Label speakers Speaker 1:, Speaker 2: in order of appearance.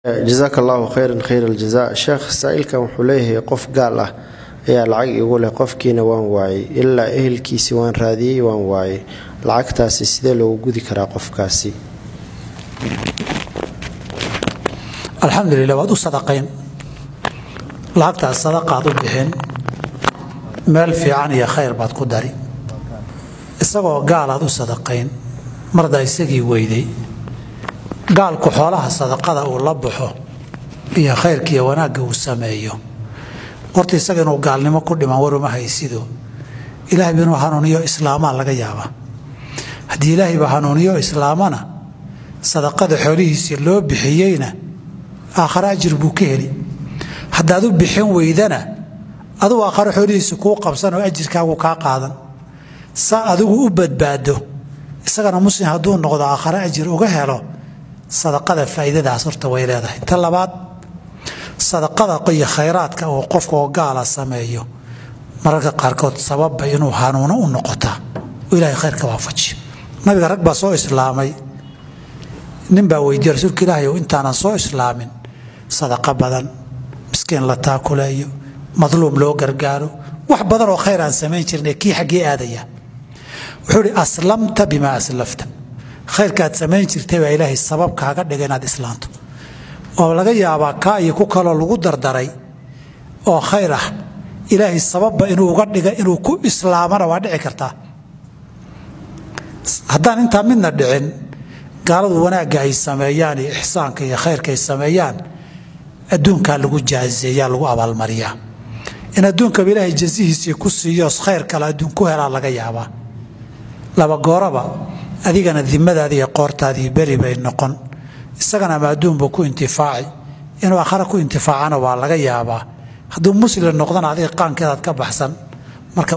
Speaker 1: جزاك الله خيرا خير الجزاء. شيخ سائلك وحليه قف قال يا العق يقول قف كينا وان واعي إلا أهل كيسي وان رادي وان واعي العق تاسي سيدا لو قدي كرا قف كاسي.
Speaker 2: الحمد لله وادو صدقين العق تاع الصدقة بحين مال في عني خير بعد قدري isagoo gaal aad u sadaqayn marda isagii weyday gaalku xoolaha sadaqada uu la baxo iyo khayrkiisa wanaagga uu sameeyo horta isaga inuu gaalnimo ku dhiman waruma haysido ilaahay inuu hanuuniyo islaama laga yaaba hadii ilaahay ba hanuuniyo islaamana sadaqada xoolihiisa loo bixiyayna aakhira ajir buu ka heli hadaad u bixin weydana adoo aakhira xoolihiisa ku qabsan oo ajirkaagu ka qaadan adigu u badbaado isagana muslim haduu noqdo aakhira ajir uga helo sadaqada faa'iidadaas horta way leedahay ta labaad sadaqada qoy khayraadka oo qofka oo gaala sameeyo mararka qaarkood sabab inuu hanuuno u noqota ilaahay khayrka waafaji nabiga rag baa soo islaamay nin baa weydiiyay rasuulka ilaahay intaana soo islaamin sadaqa badan miskiin la taakulayo madluum loo gargaaro wax badan oo khayr aan sameyn jirnay kii xagee aadaya wuxuu aslamta bima aslafta khayrkaad sameyn jirtay baa ilaahay sabab kaaga dhigay inaad islaanto oo laga yaabaa ka iyo ku kala lagu dardaray oo khayr ah ilaahay sabab inuu uga dhigo inuu ku islaamana waa dhici kartaa haddaan inta midna dhicin gaaladu wanaagga ay sameeyaan iyo ihsaanka iyo khayrka ay sameeyaan adduunka lagu jaazeeyaa lagu abaalmariyaa in adduunka ilaahay jazihiisa ku siiyo khayr kala adduunku helaa laga yaabaa laba gooraba adigana dimadaada iyo qoortaadii bari bay noqon isagana ma adduun buu ku intifaaci inuu aakhira ku intifaacana waa laga yaabaa hadduu muslim noqdana adiga qaankeeda ka baxsan marka